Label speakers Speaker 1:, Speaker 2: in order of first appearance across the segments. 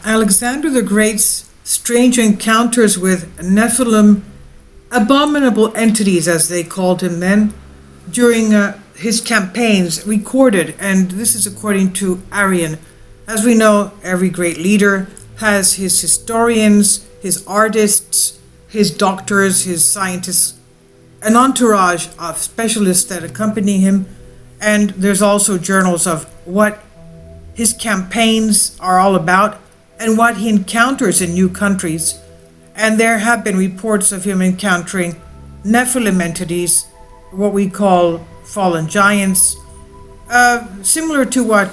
Speaker 1: Alexander the Great's strange encounters with Nephilim, abominable entities as they called him then, during his campaigns recorded, and this is according to Arrian. As we know, every great leader has his historians, his artists, his doctors, his scientists, an entourage of specialists that accompany him, and there's also journals of what his campaigns are all about and what he encounters in new countries. And there have been reports of him encountering Nephilim entities, what we call fallen giants, similar to what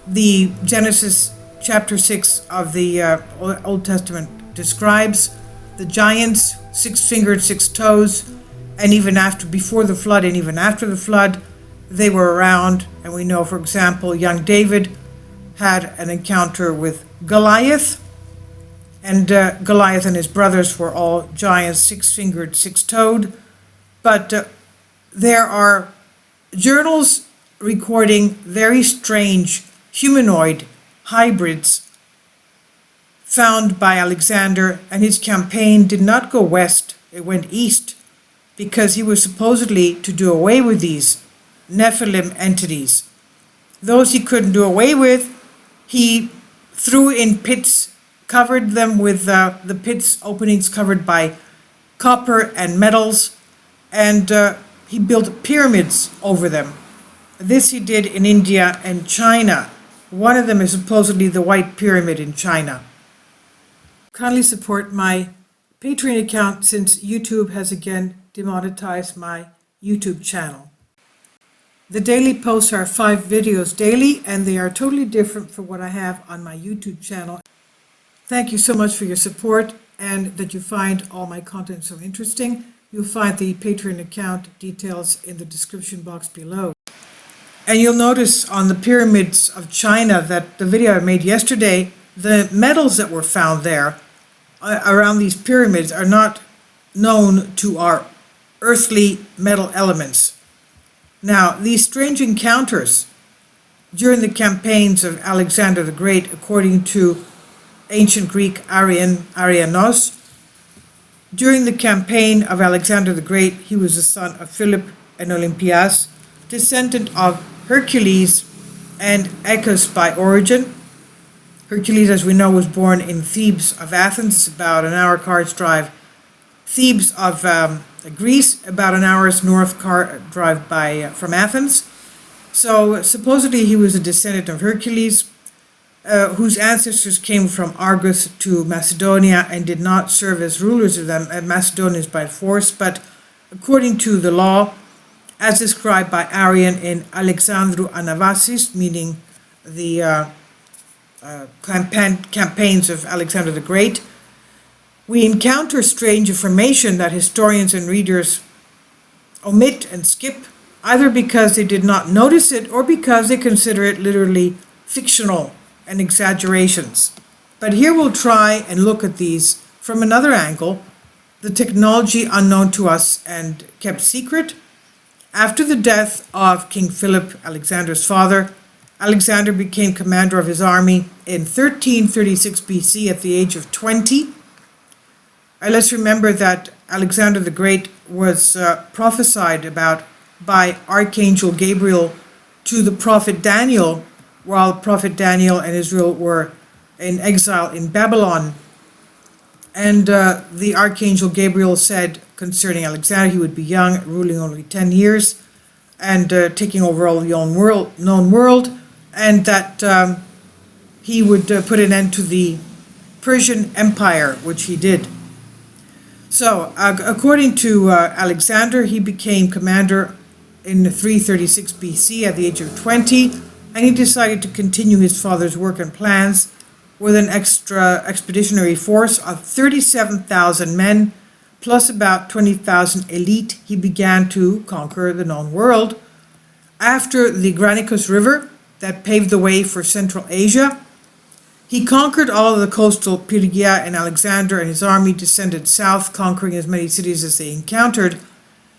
Speaker 1: the Genesis chapter 6 of the Old Testament describes. The giants, 6-fingered, 6 toes, and even before the flood and even after the flood, they were around. And we know, for example, young David had an encounter with Goliath, and Goliath and his brothers were all giants, 6-fingered, 6-toed. But there are journals recording very strange humanoid hybrids found by Alexander, and his campaign did not go west, it went east, because he was supposedly to do away with these Nephilim entities. Those he couldn't do away with, he threw in pits, covered them with the pits openings covered by copper and metals, and he built pyramids over them. This he did in India and China. One of them is supposedly the White Pyramid in China. Kindly support my Patreon account since YouTube has again demonetized my YouTube channel. The daily posts are 5 videos daily, and they are totally different from what I have on my YouTube channel. Thank you so much for your support and that you find all my content so interesting. You'll find the Patreon account details in the description box below. And you'll notice on the pyramids of China that the video I made yesterday, the metals that were found there around these pyramids are not known to our earthly metal elements. Now, these strange encounters during the campaigns of Alexander the Great, according to ancient Greek Arianos, during the campaign of Alexander the Great, he was the son of Philip and Olympias, descendant of Hercules and Eacus by origin. Hercules, as we know, was born in Thebes of Athens, about an hour car's drive. Thebes of Greece, about an hour's north car drive from Athens. So supposedly he was a descendant of Hercules, whose ancestors came from Argos to Macedonia and did not serve as rulers of them, Macedonians by force, but according to the law, as described by Arrian in Alexandrou Anavasis, meaning the campaigns of Alexander the Great, we encounter strange information that historians and readers omit and skip, either because they did not notice it or because they consider it literally fictional and exaggerations. But here we'll try and look at these from another angle, the technology unknown to us and kept secret. After the death of King Philip, Alexander's father, Alexander became commander of his army in 1336 BC at the age of 20. Let's remember that Alexander the Great was prophesied about by Archangel Gabriel to the prophet Daniel, while prophet Daniel and Israel were in exile in Babylon. And the Archangel Gabriel said concerning Alexander, he would be young, ruling only 10 years, and taking over all the known world, and that he would put an end to the Persian Empire, which he did. So, according to Alexander, he became commander in 336 BC at the age of 20, and he decided to continue his father's work and plans with an extra expeditionary force of 37,000 men, plus about 20,000 elite. He began to conquer the known world. After the Granicus River that paved the way for Central Asia, he conquered all of the coastal Phrygia, and Alexander and his army descended south, conquering as many cities as they encountered.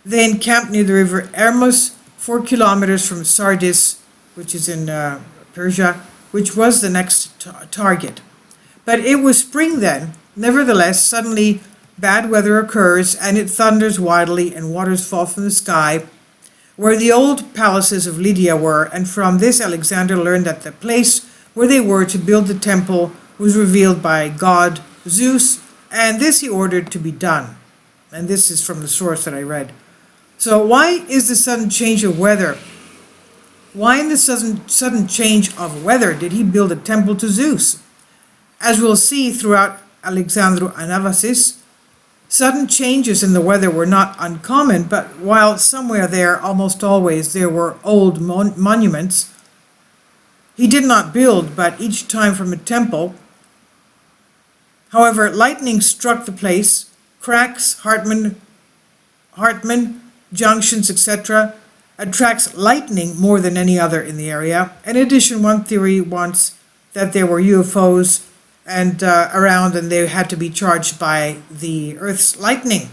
Speaker 1: They encamped near the river Ermus 4 kilometers from Sardis, which is in Persia, which was the next target. But it was spring then. Nevertheless, suddenly bad weather occurs, and it thunders wildly, and waters fall from the sky, where the old palaces of Lydia were, and from this Alexander learned that the place where they were to build the temple was revealed by God Zeus, and this he ordered to be done. And this is from the source that I read. So why is the sudden change of weather? Why in the sudden change of weather did he build a temple to Zeus? As we'll see throughout Alexandru Anabasis, sudden changes in the weather were not uncommon, but while somewhere there, almost always, there were old monuments, he did not build, but each time from a temple. However, lightning struck the place, cracks, Hartman, junctions, etc., attracts lightning more than any other in the area. In addition, one theory wants that there were UFOs and around, and they had to be charged by the Earth's lightning.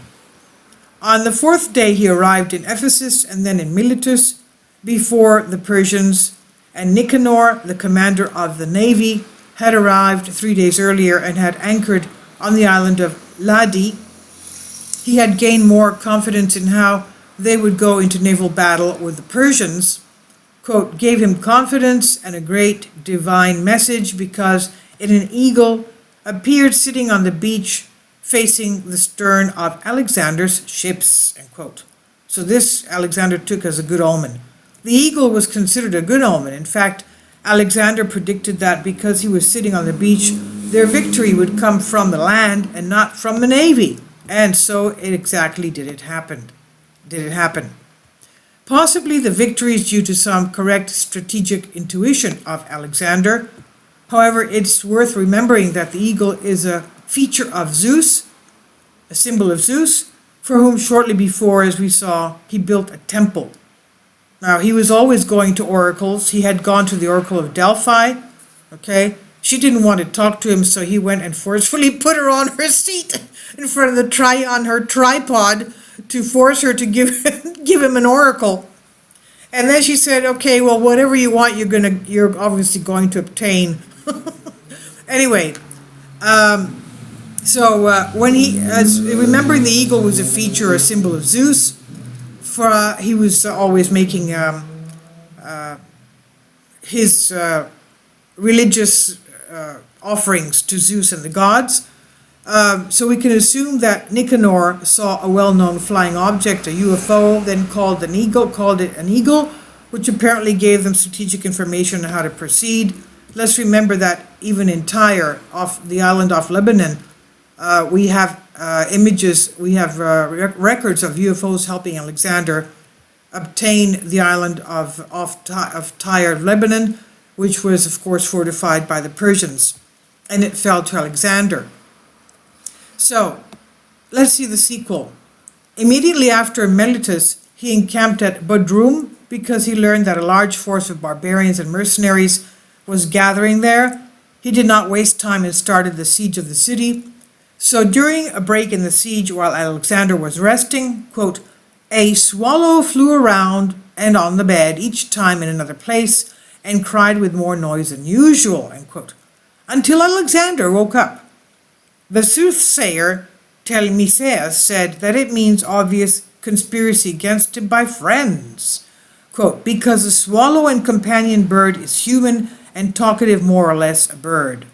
Speaker 1: On the fourth day, he arrived in Ephesus and then in Miletus before the Persians, and Nicanor, the commander of the navy, had arrived 3 days earlier and had anchored on the island of Ladi. He had gained more confidence in how they would go into naval battle with the Persians, quote, gave him confidence and a great divine message, because an eagle appeared sitting on the beach facing the stern of Alexander's ships, end quote. So this Alexander took as a good omen. The eagle was considered a good omen. In fact, Alexander predicted that because he was sitting on the beach, their victory would come from the land and not from the navy. And so it exactly did it happen. Possibly the victory is due to some correct strategic intuition of Alexander. However, it's worth remembering that the eagle is a feature of Zeus, a symbol of Zeus, for whom shortly before, as we saw, he built a temple. Now, he was always going to oracles. He had gone to the oracle of Delphi, okay? She didn't want to talk to him, so he went and forcefully put her on her seat in front of on her tripod to force her to give him an oracle. And then she said, okay, well, whatever you want, you're obviously going to obtain. Anyway, when remembering the eagle was a feature, a symbol of Zeus, he was always making his religious offerings to Zeus and the gods. So we can assume that Nicanor saw a well-known flying object, a UFO, then called it an eagle, which apparently gave them strategic information on how to proceed. Let's remember that even in Tyre, off the island of Lebanon, we have images, we have records of UFOs helping Alexander obtain the island of Tyre, Lebanon, which was, of course, fortified by the Persians, and it fell to Alexander. So, let's see the sequel. Immediately after Miletus, he encamped at Bodrum because he learned that a large force of barbarians and mercenaries was gathering there. He did not waste time and started the siege of the city. So during a break in the siege while Alexander was resting, quote, a swallow flew around and on the bed, each time in another place, and cried with more noise than usual, end quote, until Alexander woke up. The soothsayer Telmiseus said that it means obvious conspiracy against him by friends, quote, because a swallow and companion bird is human and talkative, more or less a bird,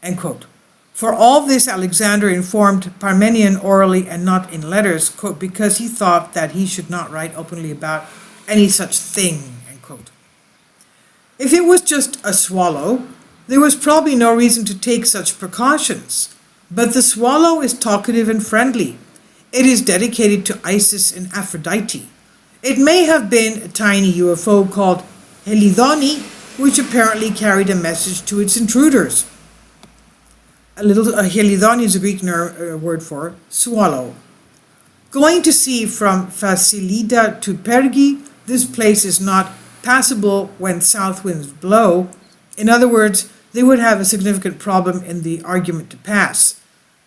Speaker 1: end quote. For all this, Alexander informed Parmenion orally and not in letters, quote, because he thought that he should not write openly about any such thing, end quote. If it was just a swallow, there was probably no reason to take such precautions. But the swallow is talkative and friendly. It is dedicated to Isis and Aphrodite. It may have been a tiny UFO called Helidoni, which apparently carried a message to its intruders. Helidoni is a Greek word for swallow. Going to sea from Fasilida to Pergi, this place is not passable when south winds blow. In other words, they would have a significant problem in the argument to pass.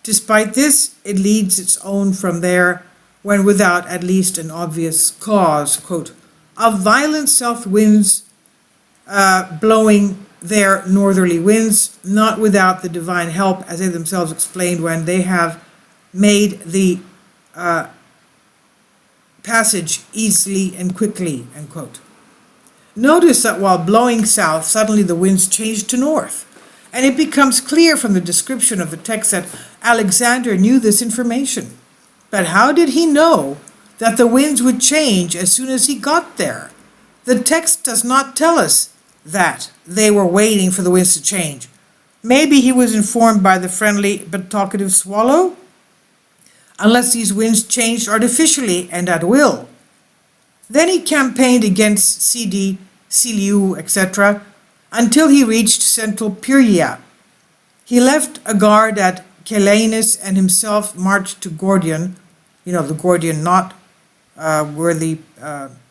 Speaker 1: Despite this, it leads its own from there when without at least an obvious cause, quote, of violent south winds blowing their northerly winds, not without the divine help, as they themselves explained when they have made the passage easily and quickly, end quote. Notice that while blowing south, suddenly the winds change to north. And it becomes clear from the description of the text that Alexander knew this information. But how did he know that the winds would change as soon as he got there? The text does not tell us that they were waiting for the winds to change. Maybe he was informed by the friendly but talkative swallow? Unless these winds changed artificially and at will. Then he campaigned against Sidi, Siliu, etc., until he reached central Pyria. He left a guard at Chelanus and himself marched to Gordian, the Gordian knot, where the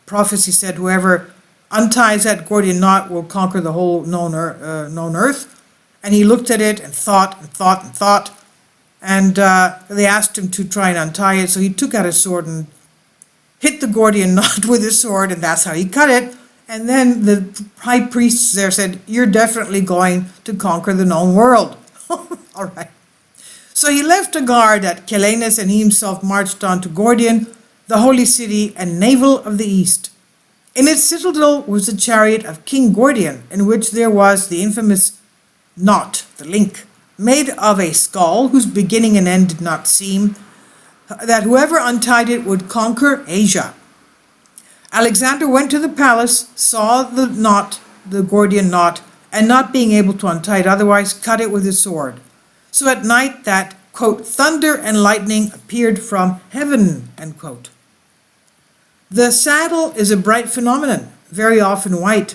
Speaker 1: prophecy said whoever unties that Gordian knot will conquer the whole known earth. And he looked at it and thought and thought and thought. And they asked him to try and untie it, so he took out his sword and hit the Gordian knot with his sword, and that's how he cut it. And then the high priests there said, "You're definitely going to conquer the known world." All right. So he left a guard at Chelanus, and he himself marched on to Gordian, the holy city and navel of the east. In its citadel was the chariot of King Gordian, in which there was the infamous knot, the link, made of a skull whose beginning and end did not seem, that whoever untied it would conquer Asia. Alexander went to the palace, saw the knot, the Gordian knot, and not being able to untie it otherwise, cut it with his sword. So at night that, quote, thunder and lightning appeared from heaven, end quote. The saddle is a bright phenomenon, very often white,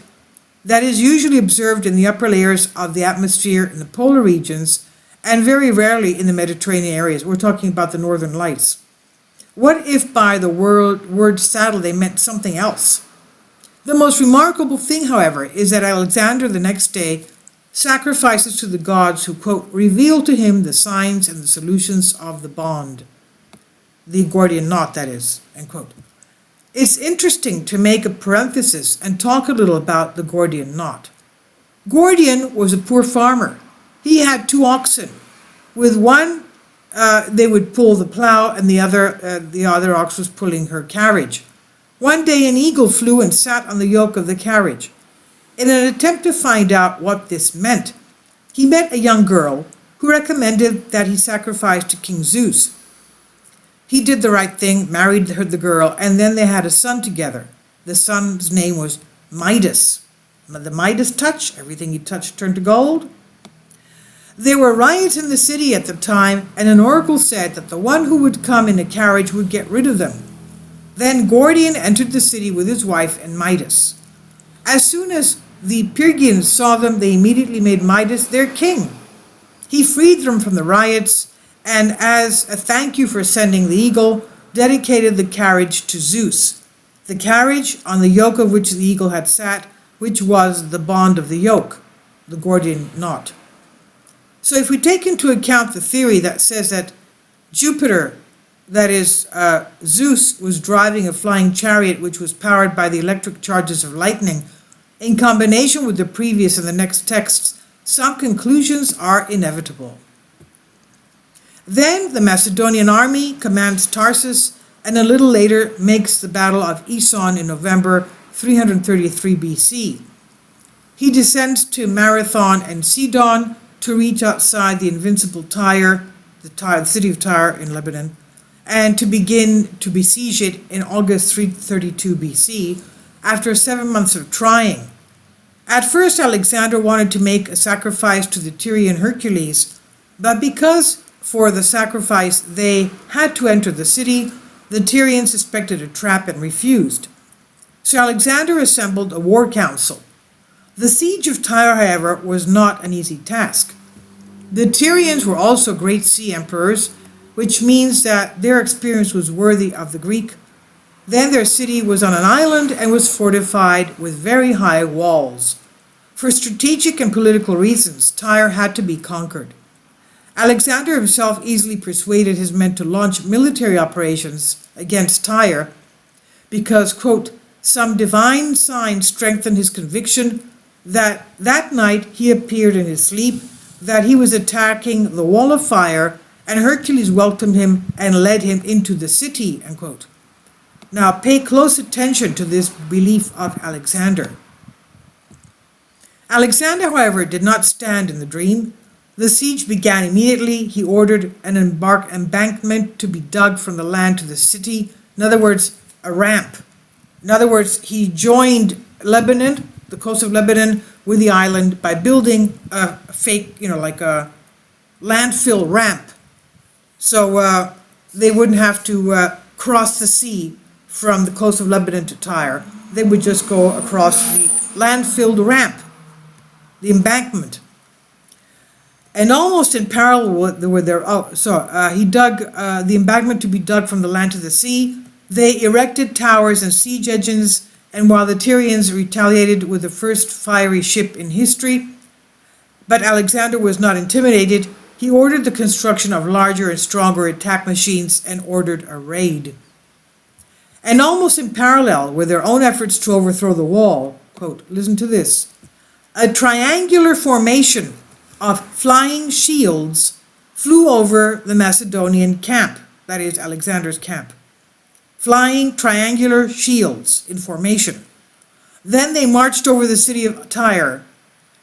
Speaker 1: that is usually observed in the upper layers of the atmosphere in the polar regions and very rarely in the Mediterranean areas. We're talking about the northern lights. What if by the word saddle they meant something else? The most remarkable thing, however, is that Alexander the next day sacrifices to the gods who, quote, reveal to him the signs and the solutions of the bond. The Gordian knot, that is, end quote. It's interesting to make a parenthesis and talk a little about the Gordian knot. Gordian was a poor farmer. He had 2 oxen. With one, they would pull the plow, and the other ox was pulling her carriage. One day an eagle flew and sat on the yoke of the carriage. In an attempt to find out what this meant, he met a young girl who recommended that he sacrifice to King Zeus. He did the right thing, married the girl, and then they had a son together. The son's name was Midas. The Midas touch, everything he touched turned to gold. There were riots in the city at the time, and an oracle said that the one who would come in a carriage would get rid of them. Then Gordian entered the city with his wife and Midas. As soon as the Pyrgians saw them, they immediately made Midas their king. He freed them from the riots, and as a thank you for sending the eagle, dedicated the carriage to Zeus. The carriage, on the yoke of which the eagle had sat, which was the bond of the yoke, the Gordian knot. So if we take into account the theory that says that Jupiter, that is, Zeus, was driving a flying chariot which was powered by the electric charges of lightning, in combination with the previous and the next texts, some conclusions are inevitable. Then the Macedonian army commands Tarsus, and a little later makes the Battle of Ison in November 333 BC. He descends to Marathon and Sidon to reach outside the invincible Tyre, the city of Tyre in Lebanon, and to begin to besiege it in August 332 BC, after 7 months of trying. At first, Alexander wanted to make a sacrifice to the Tyrian Hercules, but because for the sacrifice they had to enter the city, the Tyrians suspected a trap and refused. So Alexander assembled a war council. The siege of Tyre, however, was not an easy task. The Tyrians were also great sea emperors, which means that their experience was worthy of the Greek. Then their city was on an island and was fortified with very high walls. For strategic and political reasons, Tyre had to be conquered. Alexander himself easily persuaded his men to launch military operations against Tyre because, quote, some divine sign strengthened his conviction that that night he appeared in his sleep, that he was attacking the wall of fire, and Hercules welcomed him and led him into the city, end quote. Now pay close attention to this belief of Alexander. Alexander, however, did not stand in the dream. The siege began immediately. He ordered an embankment to be dug from the land to the city. In other words, a ramp. In other words, he joined Lebanon, the coast of Lebanon, with the island by building a fake, like a landfill ramp. So they wouldn't have to cross the sea from the coast of Lebanon to Tyre. They would just go across the land-filled ramp, the embankment. And almost in parallel with their, he dug the embankment to be dug from the land to the sea. They erected towers and siege engines, and while the Tyrians retaliated with the first fiery ship in history, but Alexander was not intimidated. He ordered the construction of larger and stronger attack machines and ordered a raid. And almost in parallel with their own efforts to overthrow the wall, quote, listen to this, a triangular formation of flying shields flew over the Macedonian camp, that is Alexander's camp. Flying triangular shields in formation. Then they marched over the city of Tyre,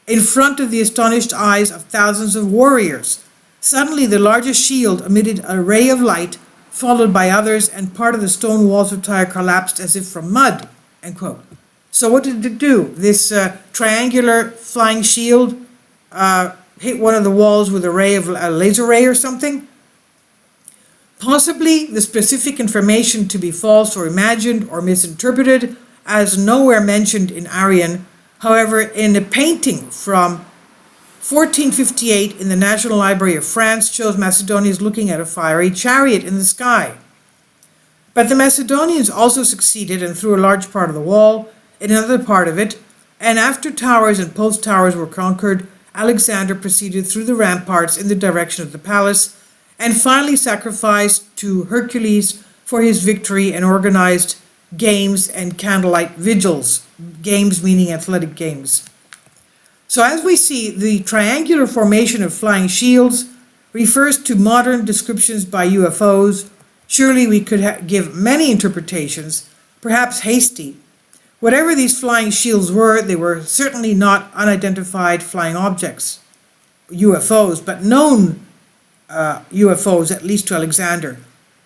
Speaker 1: in front of the astonished eyes of thousands of warriors. Suddenly the largest shield emitted a ray of light, followed by others, and part of the stone walls of Tyre collapsed as if from mud, end quote. So what did it do? This triangular flying shield hit one of the walls with a laser ray or something? Possibly the specific information to be false or imagined or misinterpreted, as nowhere mentioned in Arrian. However, in a painting from 1458 in the National Library of France shows Macedonians looking at a fiery chariot in the sky. But the Macedonians also succeeded and threw a large part of the wall, in another part of it, and after towers and post towers were conquered, Alexander proceeded through the ramparts in the direction of the palace, and finally sacrificed to Hercules for his victory and organized games and candlelight vigils, games meaning athletic games. So as we see, the triangular formation of flying shields refers to modern descriptions by UFOs. Surely we could give many interpretations, perhaps hasty. Whatever these flying shields were, they were certainly not unidentified flying objects, UFOs, but known UFOs, at least to Alexander.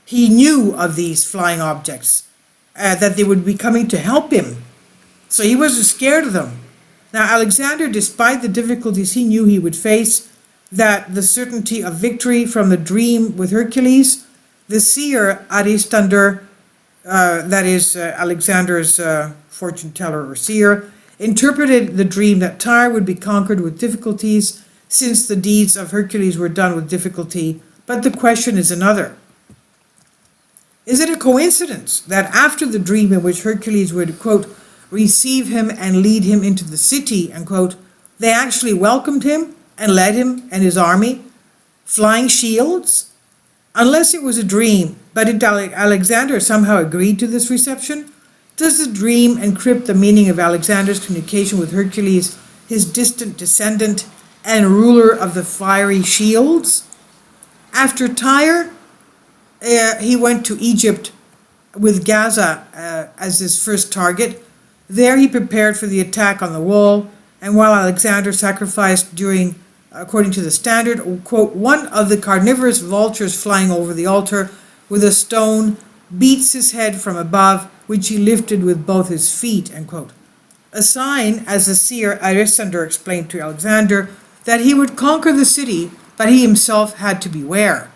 Speaker 1: He knew of these flying objects, that they would be coming to help him. So he wasn't scared of them. Now Alexander, despite the difficulties he knew he would face, that the certainty of victory from the dream with Hercules, the seer Aristander, that is Alexander's fortune teller or seer, interpreted the dream that Tyre would be conquered with difficulties, since the deeds of Hercules were done with difficulty. But the question is another. Is it a coincidence that after the dream in which Hercules would, quote, receive him and lead him into the city, unquote, they actually welcomed him and led him and his army, flying shields? Unless it was a dream, but did Alexander somehow agree to this reception? Does the dream encrypt the meaning of Alexander's communication with Hercules, his distant descendant and ruler of the fiery shields? After Tyre, he went to Egypt with Gaza as his first target. There he prepared for the attack on the wall, and while Alexander sacrificed during, according to the standard, quote, one of the carnivorous vultures flying over the altar with a stone beats his head from above, which he lifted with both his feet, end quote. A sign, as the seer Aristander explained to Alexander, that he would conquer the city, but he himself had to beware.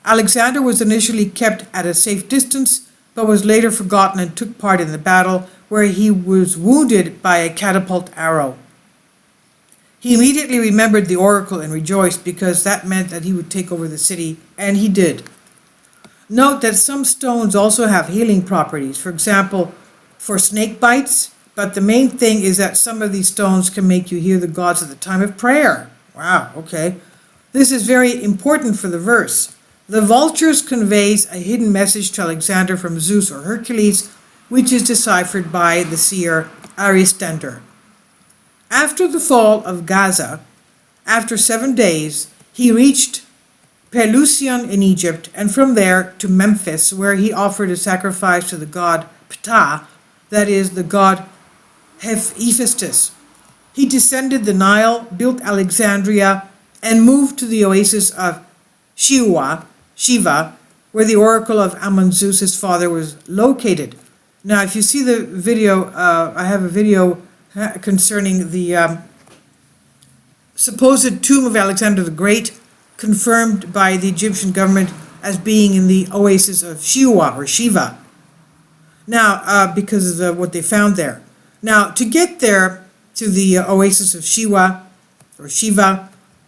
Speaker 1: Alexander was initially kept at a safe distance, but was later forgotten and took part in the battle, where he was wounded by a catapult arrow. He immediately remembered the oracle and rejoiced, because that meant that he would take over the city, and he did. Note that some stones also have healing properties, for example, for snake bites, but the main thing is that some of these stones can make you hear the gods at the time of prayer. Wow, okay. This is very important for the verse. The vultures conveys a hidden message to Alexander from Zeus or Hercules, which is deciphered by the seer Aristander. After the fall of Gaza, after 7 days, he reached Pelusium in Egypt, and from there to Memphis, where he offered a sacrifice to the god Ptah, that is, the god Hephaestus. He descended the Nile, built Alexandria, and moved to the oasis of Shiva, where the oracle of Amun-Zeus, his father, was located. Now, if you see the video, I have a video concerning the supposed tomb of Alexander the Great, confirmed by the Egyptian government as being in the oasis of Shiva. Now, because of what they found there. Now, to get there, to the oasis of Shiva,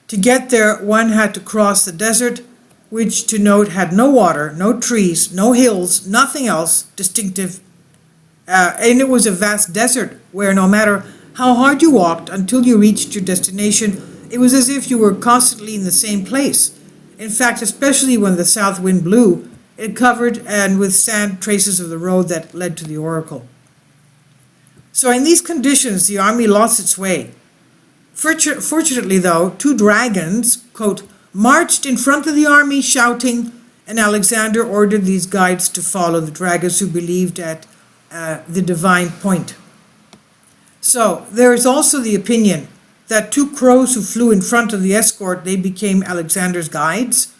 Speaker 1: to get there, one had to cross the desert, which, to note, had no water, no trees, no hills, nothing else distinctive. And it was a vast desert where no matter how hard you walked until you reached your destination, it was as if you were constantly in the same place. In fact, especially when the south wind blew, it covered and with sand traces of the road that led to the oracle. So in these conditions, the army lost its way. Fortunately, though, 2 dragons, quote, marched in front of the army shouting, and Alexander ordered these guides to follow the dragons who believed at the divine point. So there is also the opinion that 2 crows who flew in front of the escort, they became Alexander's guides.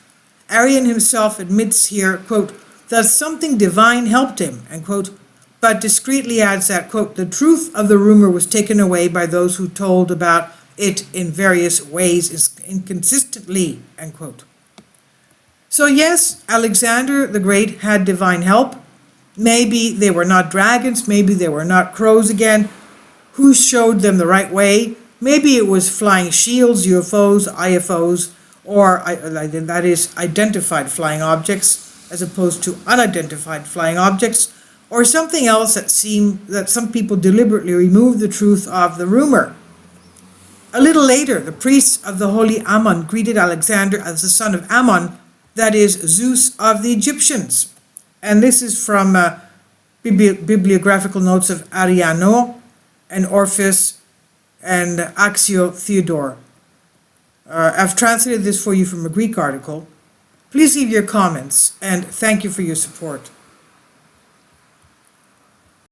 Speaker 1: Arrian himself admits here, quote, that something divine helped him, end quote, but discreetly adds that, quote, the truth of the rumor was taken away by those who told about it in various ways inconsistently, end quote. So yes, Alexander the Great had divine help. Maybe they were not dragons, maybe they were not crows again. Who showed them the right way? Maybe it was flying shields, UFOs, IFOs, or that is identified flying objects as opposed to unidentified flying objects, or something else that some people deliberately removed the truth of the rumor. A little later, the priests of the holy Ammon greeted Alexander as the son of Ammon, that is, Zeus of the Egyptians. And this is from bibliographical notes of Arrian and Orpheus and Axio Theodore. I've translated this for you from a Greek article. Please leave your comments, and thank you for your support.